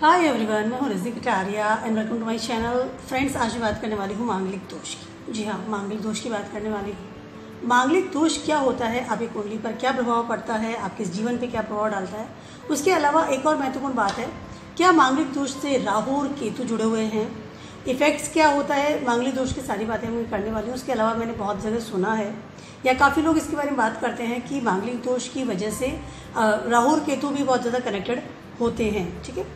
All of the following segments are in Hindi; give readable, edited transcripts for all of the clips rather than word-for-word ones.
हाय एवरीवन, मैं हूँ Rizi Kataria and welcome to my channel. Friends, आज मैं बात करने वाली हूँ मांगलिक दोष की। जी हाँ, मांगलिक दोष की बात करने वाली हूँ। मांगलिक दोष क्या होता है, आपकी कुंडली पर क्या प्रभाव पड़ता है, आपके जीवन पे क्या प्रभाव डालता है। उसके अलावा एक और महत्वपूर्ण बात है, क्या मांगलिक दोष से राहु और केतु जुड़े हुए हैं, इफेक्ट्स क्या होता है। मांगलिक दोष की सारी बातें मैं करने वाली हूँ। उसके अलावा मैंने बहुत जगह सुना है या काफ़ी लोग इसके बारे में बात करते हैं कि मांगलिक दोष की वजह से राहु और केतु भी बहुत ज़्यादा कनेक्टेड होते हैं। ठीक है,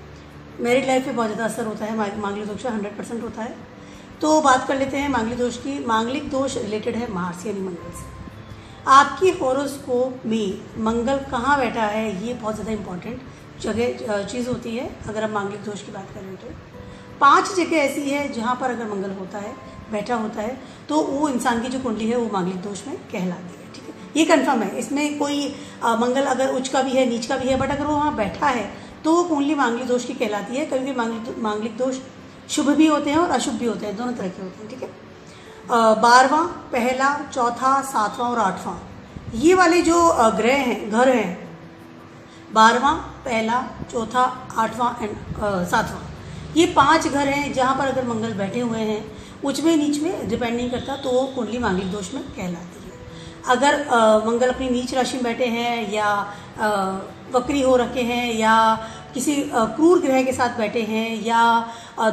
मैरिड लाइफ पे बहुत ज़्यादा असर होता है मांगलिक दोष का, 100% होता है। तो बात कर लेते हैं मांगलिक दोष की। मांगलिक दोष रिलेटेड है मार्स यानी मंगल से। आपकी हॉरोस्कोप में मंगल कहाँ बैठा है, ये बहुत ज़्यादा इंपॉर्टेंट चीज़ होती है। अगर हम मांगलिक दोष की बात करें तो 5 जगह ऐसी है जहाँ पर अगर मंगल होता है, बैठा होता है, तो वो इंसान की जो कुंडली है वो मांगलिक दोष में कहलाती है। ठीक है, ये कन्फर्म है, इसमें कोई मंगल अगर उच्च का भी है, नीच का भी है, बट अगर वो वहाँ बैठा है तो वो कुंडली मांगलिक दोष की कहलाती है। कभी भी मांगलिक दोष शुभ भी होते हैं और अशुभ भी होते हैं, दोनों तरह के होते हैं। ठीक है, 12वां, पहला, चौथा, 7वां और 8वां, ये वाले जो ग्रह हैं, घर हैं, 12वां, पहला, चौथा, 8वां एंड 7वां, ये 5 घर हैं जहाँ पर अगर मंगल बैठे हुए हैं, उच्च में नीच में डिपेंड नहीं करता, तो वो कुंडली मांगलिक दोष में कहलाती है। अगर मंगल अपनी नीच राशि में बैठे हैं या वक्री हो रखे हैं या किसी क्रूर ग्रह के साथ बैठे हैं या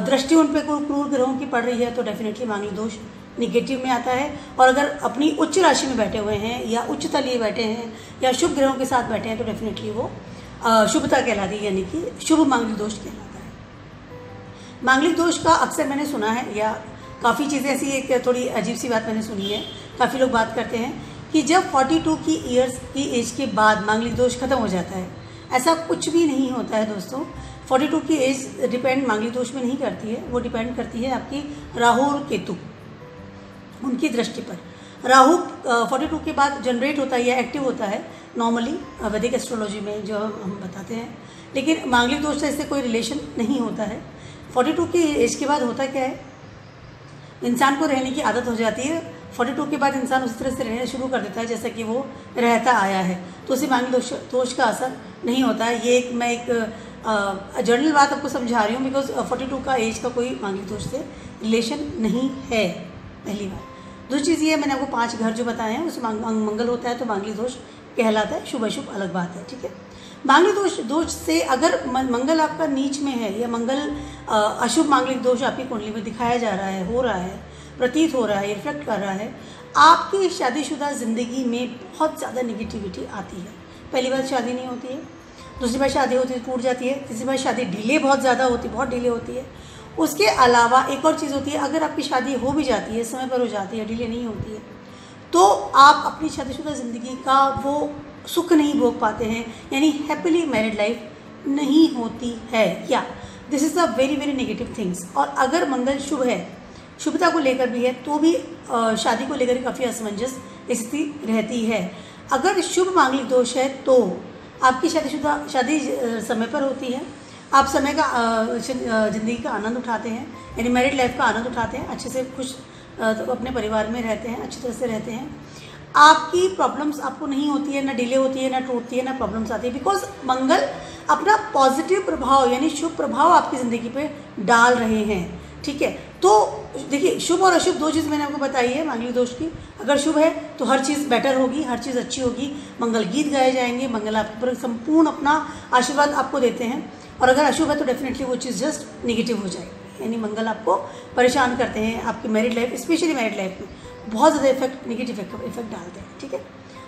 दृष्टि उन पर कोई क्रूर ग्रहों की पड़ रही है, तो डेफिनेटली मांगलिक दोष निगेटिव में आता है। और अगर अपनी उच्च राशि में बैठे हुए हैं या उच्च तलीय बैठे हैं या शुभ ग्रहों के साथ बैठे हैं, तो डेफिनेटली वो शुभता कहलाती है, यानी कि शुभ मांगलिक दोष कहलाता है। मांगलिक दोष का अक्सर मैंने सुना है, या काफ़ी चीज़ें ऐसी, एक थोड़ी अजीब सी बात मैंने सुनी है, काफ़ी लोग बात करते हैं कि जब 42 की ईयर्स की एज के बाद मांगलिक दोष खत्म हो जाता है। ऐसा कुछ भी नहीं होता है दोस्तों। 42 की एज डिपेंड मांगलिक दोष में नहीं करती है, वो डिपेंड करती है आपकी राहु और केतु, उनकी दृष्टि पर। राहु 42 के बाद जनरेट होता है या एक्टिव होता है नॉर्मली वैदिक एस्ट्रोलॉजी में, जो हम बताते हैं, लेकिन मांगलिक दोष से इससे कोई रिलेशन नहीं होता है। 42 की एज के बाद होता क्या है, इंसान को रहने की आदत हो जाती है। 42 के बाद इंसान उसी तरह से रहना शुरू कर देता है जैसा कि वो रहता आया है, तो उसे मांगलिक दोष का असर नहीं होता है। ये मैं एक जनरल बात आपको समझा रही हूँ, बिकॉज 42 का एज का कोई मांगलिक दोष से रिलेशन नहीं है, पहली बात। दूसरी चीज़ ये, मैंने आपको 5 घर जो बताए हैं उसमें मंगल होता है तो मांगलिक दोष कहलाता है। शुभ अशुभ अलग बात है। ठीक है, मांगलिक दोष से अगर मंगल आपका नीच में है या मंगल अशुभ मांगलिक दोष आपकी कुंडली में दिखाया जा रहा है, हो रहा है, प्रतीत हो रहा है, रिफ्लेक्ट कर रहा है, आपकी शादीशुदा ज़िंदगी में बहुत ज़्यादा निगेटिविटी आती है। पहली बार शादी नहीं होती है, दूसरी बार शादी होती है टूट जाती है, तीसरी बार शादी डिले बहुत ज़्यादा होती है, बहुत डिले होती है। उसके अलावा एक और चीज़ होती है, अगर आपकी शादी हो भी जाती है, समय पर हो जाती है, डिले नहीं होती है, तो आप अपनी शादीशुदा ज़िंदगी का वो सुख नहीं भोग पाते हैं, यानी हैप्पीली मैरिड लाइफ नहीं होती है। या this is a very very negative things. और अगर मंगल शुभ है, शुभता को लेकर भी है, तो भी शादी को लेकर काफ़ी असमंजस स्थिति रहती है। अगर शुभ मांगलिक दोष है तो आपकी शादी समय पर होती है, आप समय का ज़िंदगी का आनंद उठाते हैं, यानी मैरिड लाइफ का आनंद उठाते हैं, अच्छे से खुश तो अपने परिवार में रहते हैं, अच्छी तरह से रहते हैं। आपकी प्रॉब्लम्स आपको नहीं होती है, ना डिले होती है, ना टूटती है, ना प्रॉब्लम्स आती है, बिकॉज मंगल अपना पॉजिटिव प्रभाव यानी शुभ प्रभाव आपकी ज़िंदगी पे डाल रहे हैं। ठीक है, तो देखिए, शुभ और अशुभ 2 चीज़ मैंने आपको बताई है मांगलिक दोष की। अगर शुभ है तो हर चीज़ बेटर होगी, हर चीज़ अच्छी होगी, मंगल गीत गाए जाएंगे, मंगल आपके पर संपूर्ण अपना आशीर्वाद आपको देते हैं। और अगर अशुभ है तो डेफिनेटली वो चीज़ जस्ट निगेटिव हो जाएगी, यानी मंगल आपको परेशान करते हैं, आपकी married life, specially married life में बहुत ज़्यादा निगेटिव इफेक्ट डालते हैं। ठीक है,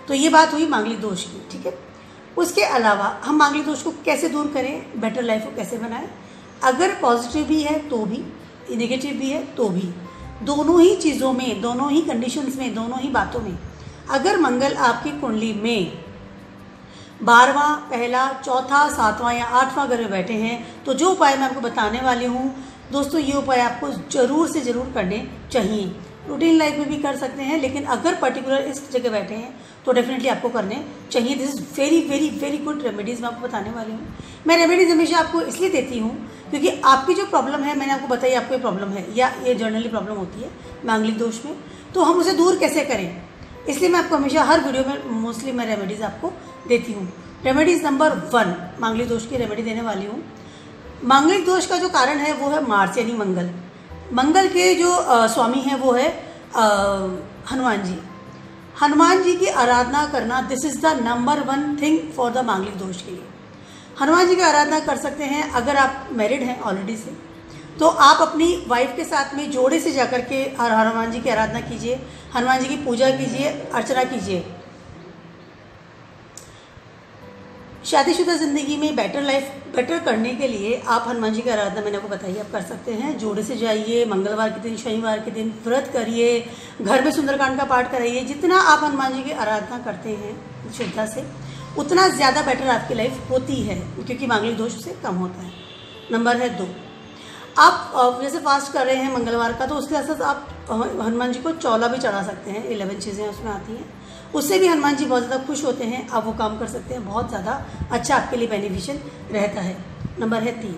तो ये बात हुई मांगलिक दोष की। ठीक है, उसके अलावा हम मांगलिक दोष को कैसे दूर करें, बेटर लाइफ को कैसे बनाएं। अगर पॉजिटिव भी है तो भी, नेगेटिव भी है तो भी, दोनों ही चीज़ों में, दोनों ही कंडीशंस में, दोनों ही बातों में अगर मंगल आपकी कुंडली में 12वां, पहला, चौथा, 7वां या 8वां घर में बैठे हैं, तो जो उपाय मैं आपको बताने वाली हूँ दोस्तों, ये उपाय आपको ज़रूर से ज़रूर करने चाहिए। रूटीन लाइफ में भी कर सकते हैं, लेकिन अगर पर्टिकुलर इस जगह बैठे हैं तो डेफिनेटली आपको करने चाहिए। This is very very very good remedies मैं आपको बताने वाली हूँ। मैं रेमेडीज़ हमेशा आपको इसलिए देती हूँ क्योंकि आपकी जो प्रॉब्लम है, मैंने आपको बताई आपको ये प्रॉब्लम है या ये जर्नली प्रॉब्लम होती है मांगलिक दोष में, तो हम उसे दूर कैसे करें, इसलिए मैं आपको हमेशा हर वीडियो में मोस्टली मैं रेमेडीज़ आपको देती हूँ। रेमेडीज़ नंबर 1 मांगलिक दोष की रेमेडी देने वाली हूँ। मांगलिक दोष का जो कारण है वो है मार्स यानी मंगल। मंगल के जो स्वामी हैं वो है हनुमान जी। हनुमान जी की आराधना करना, this is the number 1 thing for the Manglik दोष के लिए। हनुमान जी की आराधना कर सकते हैं। अगर आप मैरिड हैं ऑलरेडी से, तो आप अपनी वाइफ के साथ में जोड़े से जाकर के हनुमान जी की आराधना कीजिए, हनुमान जी की पूजा कीजिए, अर्चना कीजिए। शादीशुदा ज़िंदगी में बेटर लाइफ बेटर करने के लिए आप हनुमान जी की आराधना, मैंने आपको बताई, आप कर सकते हैं। जोड़े से जाइए, मंगलवार के दिन, शनिवार के दिन व्रत करिए, घर में सुंदरकांड का पाठ कराइए। जितना आप हनुमान जी की आराधना करते हैं श्रद्धा से, उतना ज़्यादा बेटर आपकी लाइफ होती है, क्योंकि मांगलिक दोष से कम होता है। नंबर है 2, आप जैसे फास्ट कर रहे हैं मंगलवार का, तो उसके साथ साथ आप हनुमान जी को चौला भी चढ़ा सकते हैं। 11 चीज़ें उसमें आती हैं, उससे भी हनुमान जी बहुत ज़्यादा खुश होते हैं। आप वो काम कर सकते हैं, बहुत ज़्यादा अच्छा आपके लिए बेनिफिशियल रहता है। नंबर है 3,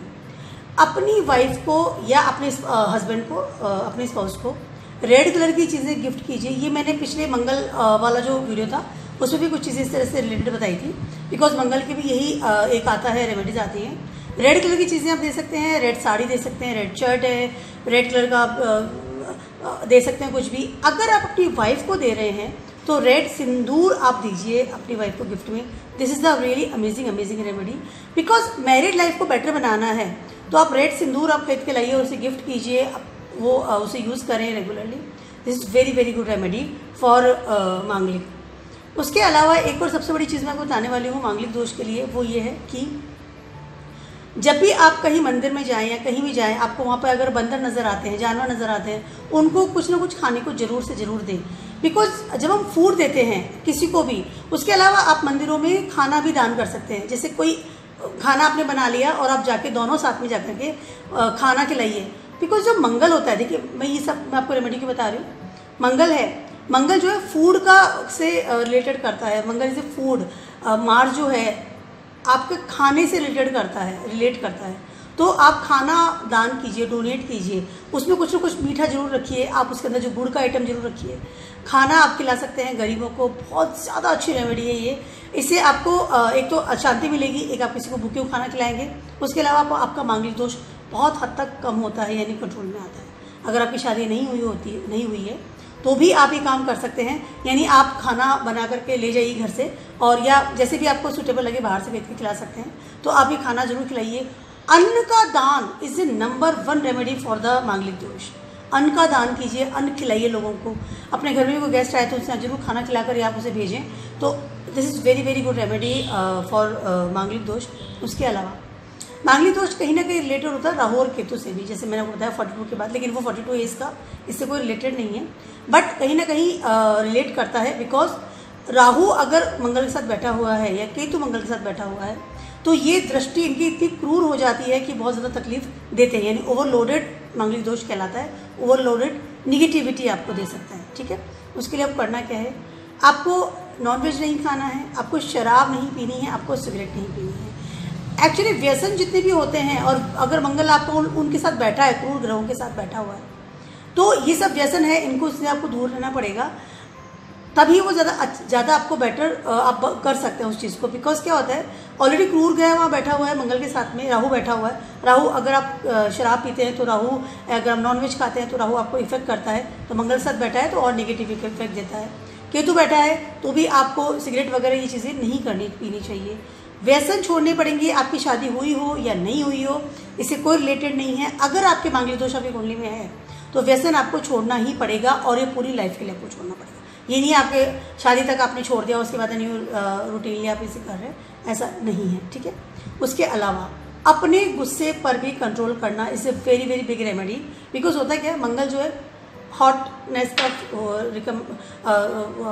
अपनी वाइफ को या अपने हस्बैंड को, अपने स्पाउस को रेड कलर की चीज़ें गिफ्ट कीजिए। ये मैंने पिछले मंगल वाला जो वीडियो था उसमें भी कुछ चीज़ें इस तरह से रिलेटेड बताई थी, बिकॉज मंगल के भी यही एक आता है, रेमेडीज आती हैं। रेड कलर की चीज़ें आप दे सकते हैं, रेड साड़ी दे सकते हैं, रेड शर्ट है, रेड कलर का आप दे सकते हैं कुछ भी। अगर आप अपनी वाइफ को दे रहे हैं तो रेड सिंदूर आप दीजिए अपनी वाइफ को गिफ्ट में। This is the really amazing remedy, because married life को बेटर बनाना है। तो आप रेड सिंदूर आप खरीद के लाइए और उसे गिफ्ट कीजिए, वो उसे यूज़ करें regularly. This is very good remedy for मांगलिक। उसके अलावा एक और सबसे बड़ी चीज़ मैं आपको बताने वाली हूँ मांगलिक दोष के लिए, वो ये है कि जब भी आप कहीं मंदिर में जाएं या कहीं भी जाएं, आपको वहाँ पर अगर बंदर नज़र आते हैं, जानवर नज़र आते हैं, उनको कुछ ना कुछ खाने को ज़रूर से ज़रूर दें। बिकॉज जब हम फूड देते हैं किसी को भी, उसके अलावा आप मंदिरों में खाना भी दान कर सकते हैं। जैसे कोई खाना आपने बना लिया और आप जाके दोनों साथ में जाकर के खाना खिलाइए। बिकॉज जो मंगल होता है, देखिए मैं ये सब मैं आपको रेमेडी की बता रही हूँ। मंगल है, मंगल जो है फूड का से रिलेटेड करता है। मंगल जैसे फूड, मार्स जो है आपके खाने से रिलेट करता है। तो आप खाना दान कीजिए, डोनेट कीजिए, उसमें कुछ ना कुछ मीठा जरूर रखिए, आप उसके अंदर जो गुड़ का आइटम जरूर रखिए। खाना आप खिला सकते हैं गरीबों को, बहुत ज़्यादा अच्छी रेमेडी है ये। इससे आपको एक तो शांति मिलेगी, एक आप किसी को भूखे को खाना खिलाएंगे, उसके अलावा आपका मांगलिक दोष बहुत हद तक कम होता है, यानी कंट्रोल में आता है। अगर आपकी शादी नहीं हुई है तो भी आप ये काम कर सकते हैं, यानी आप खाना बना करके ले जाइए घर से, और या जैसे भी आपको सूटेबल लगे बाहर से खरीद के खिला सकते हैं। तो आप ये खाना जरूर खिलाइए। अन्न का दान is a number 1 remedy for the Manglik दोष। अन्न का दान कीजिए, अन्न खिलाइए लोगों को। अपने घर में कोई गेस्ट आए तो उसे जरूर खाना खिलाकर आप उसे भेजें। तो this is very good remedy for मांगलिक दोष। उसके अलावा मांगलिक दोष कहीं ना कहीं रिलेटेड होता है राहु और केतु से भी, जैसे मैंने आपको बताया 42 के बाद, लेकिन वो 42 एज का इससे कोई रिलेटेड नहीं है, बट कहीं ना कहीं रिलेट करता है। बिकॉज राहु अगर मंगल के साथ बैठा हुआ है या केतु मंगल के साथ बैठा हुआ है, तो ये दृष्टि इनकी इतनी क्रूर हो जाती है कि बहुत ज़्यादा तकलीफ देते हैं, यानी ओवरलोडेड मांगलिक दोष कहलाता है। ओवरलोडेड निगेटिविटी आपको दे सकता है। ठीक है, उसके लिए आपको करना क्या है, आपको नॉनवेज नहीं खाना है, आपको शराब नहीं पीनी है, आपको सिगरेट नहीं पीनी है। एक्चुअली व्यसन जितने भी होते हैं, और अगर मंगल आपको उनके साथ बैठा है, क्रूर ग्रहों के साथ बैठा हुआ है, तो ये सब व्यसन है, इनको इससे आपको दूर रहना पड़ेगा। तभी वो ज़्यादा आपको बेटर आप कर सकते हैं उस चीज़ को। बिकॉज क्या होता है, ऑलरेडी क्रूर ग्रह वहाँ बैठा हुआ है, मंगल के साथ में राहु बैठा हुआ है। राहु अगर आप शराब पीते हैं तो राहु, अगर आप नॉनवेज खाते हैं तो राहु आपको इफेक्ट करता है। तो मंगल के साथ बैठा है तो और नेगेटिव इफेक्ट देता है। केतु बैठा है तो भी आपको सिगरेट वगैरह ये चीज़ें नहीं पीनी चाहिए। व्यसन छोड़ने पड़ेंगे, आपकी शादी हुई हो या नहीं हुई हो, इससे कोई रिलेटेड नहीं है। अगर आपके मांगलिक दोष आपकी कुंडली में है तो व्यसन आपको छोड़ना ही पड़ेगा, और ये पूरी लाइफ के लिए आपको छोड़ना पड़ेगा। ये नहीं आपके शादी तक आपने छोड़ दिया, उसके बाद न्यू रूटीनली आप इसे कर रहे हैं, ऐसा नहीं है। ठीक है, उसके अलावा अपने गुस्से पर भी कंट्रोल करना is a very big remedy. Because होता क्या है, मंगल जो है हॉटनेस का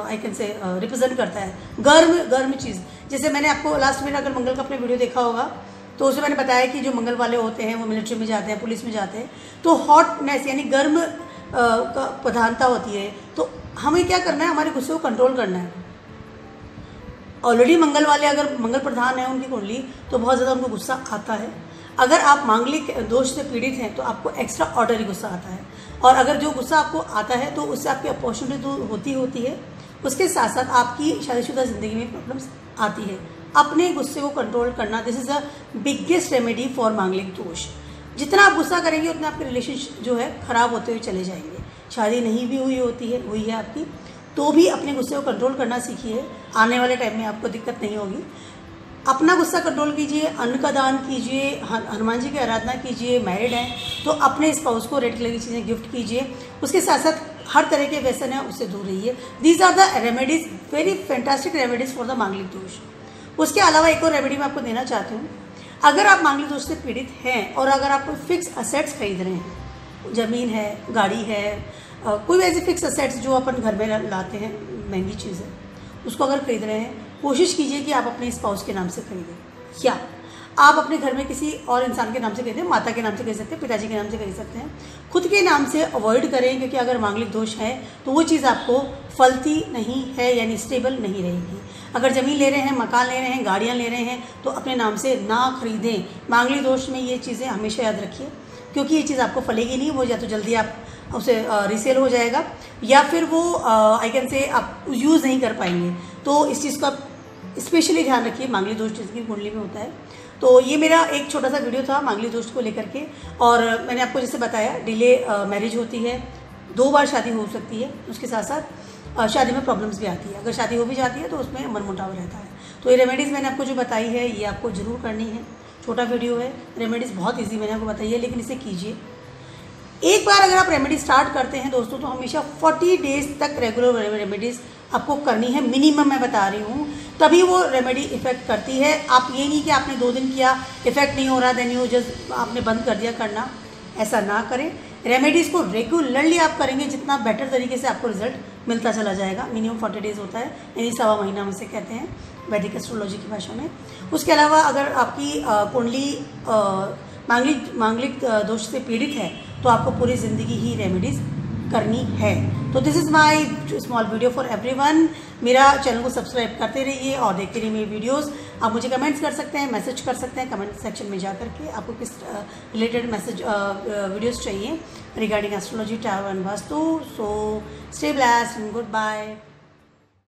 आई कैन से रिप्रेजेंट करता है, गर्म चीज़। जैसे मैंने आपको लास्ट में अगर मंगल का अपने वीडियो देखा होगा तो उसमें मैंने बताया कि जो मंगल वाले होते हैं वो मिलिट्री में जाते हैं, पुलिस में जाते हैं, तो हॉटनेस यानी गर्म का प्रधानता होती है। तो हमें क्या करना है, हमारे गुस्से को कंट्रोल करना है। ऑलरेडी मंगल वाले अगर मंगल प्रधान है उनकी कुंडली, तो बहुत ज़्यादा उनको गुस्सा आता है। अगर आप मांगलिक दोष से पीड़ित हैं तो आपको एक्स्ट्रा ऑर्डनरी गुस्सा आता है, और अगर जो गुस्सा आपको आता है तो उससे आपकी अपॉर्चुनिटी तो होती है, उसके साथ साथ आपकी शादीशुदा ज़िंदगी में प्रॉब्लम्स आती है। अपने गुस्से को कंट्रोल करना, this is the biggest remedy for मांगलिक दोष। जितना आप गुस्सा करेंगे उतना आपके रिलेशनशिप जो है ख़राब होते हुए चले जाएंगे। शादी नहीं भी हुई है आपकी, तो भी अपने गुस्से को कंट्रोल करना सीखिए, आने वाले टाइम में आपको दिक्कत नहीं होगी। अपना गुस्सा कंट्रोल कीजिए, अन्न का दान कीजिए, हनुमान जी की आराधना कीजिए। मैरिड हैं तो अपने स्पाउस को रेड कलर की चीज़ें गिफ्ट कीजिए। उसके साथ साथ हर तरह के व्यसन है उससे दूर रहिए। These are the remedies, very fantastic remedies for the Manglik dosha. उसके अलावा एक और रेमेडी मैं आपको देना चाहती हूँ। अगर आप मांगलिक दोष से पीड़ित हैं और अगर आप कोई फिक्स असेट्स खरीद रहे हैं, ज़मीन है, गाड़ी है, कोई ऐसे फिक्स असेट्स जो अपन घर में लाते हैं, महंगी चीज़ है, उसको अगर खरीद रहे हैं, कोशिश कीजिए कि आप अपने स्पाउस के नाम से खरीदें। या आप अपने घर में किसी और इंसान के नाम से खरीदें, माता के नाम से खरीद सकते हैं, पिताजी के नाम से खरीद सकते हैं। खुद के नाम से अवॉइड करें, क्योंकि अगर मांगलिक दोष है तो वो चीज़ आपको फलती नहीं है, यानी स्टेबल नहीं रहेगी। अगर ज़मीन ले रहे हैं, मकान ले रहे हैं, गाड़ियाँ ले रहे हैं, तो अपने नाम से ना खरीदें। मांगलिक दोष में ये चीज़ें हमेशा याद रखिए, क्योंकि ये चीज़ आपको फलेगी नहीं। वो या तो जल्दी आप उसे रीसेल हो जाएगा, या फिर वो आई कैन से आप यूज़ नहीं कर पाएंगे। तो इस चीज़ का स्पेशली ध्यान रखिए, मांगलिक दोष जिसकी कुंडली में होता है। तो ये मेरा एक छोटा सा वीडियो था मांगलिक दोष को लेकर के। और मैंने आपको जैसे बताया, डिले मैरिज होती है, 2 बार शादी हो सकती है, उसके साथ साथ शादी में प्रॉब्लम्स भी आती है। अगर शादी हो भी जाती है तो उसमें मनमुटाव रहता है। तो ये रेमेडीज़ मैंने आपको जो बताई है, ये आपको ज़रूर करनी है। छोटा वीडियो है, रेमेडीज़ बहुत ईजी मैंने आपको बताई है, लेकिन इसे कीजिए। एक बार अगर आप रेमेडी स्टार्ट करते हैं दोस्तों, तो हमेशा 40 डेज तक रेगुलर रेमेडीज़ आपको करनी है, मिनिमम मैं बता रही हूँ, तभी वो रेमेडी इफ़ेक्ट करती है। आप ये नहीं कि आपने 2 दिन किया, इफ़ेक्ट नहीं हो रहा, देन यू जस्ट आपने बंद कर दिया करना, ऐसा ना करें। रेमेडीज़ को रेगुलरली आप करेंगे, जितना बेटर तरीके से आपको रिजल्ट मिलता चला जाएगा। मिनिमम 40 डेज होता है, यानी 1.25 महीना हम इसे कहते हैं वैदिक एस्ट्रोलॉजी की भाषा में। उसके अलावा अगर आपकी कुंडली मांगलिक दोष से पीड़ित है, तो आपको पूरी ज़िंदगी ही रेमेडीज़ करनी है। तो this is my small video for everyone. मेरा चैनल को सब्सक्राइब करते रहिए और देखते रहिए मेरी वीडियोस। आप मुझे कमेंट्स कर सकते हैं, मैसेज कर सकते हैं कमेंट सेक्शन में जा करके, आपको किस रिलेटेड वीडियोस चाहिए regarding astrology, tarot and vastu. So stay blessed and good bye.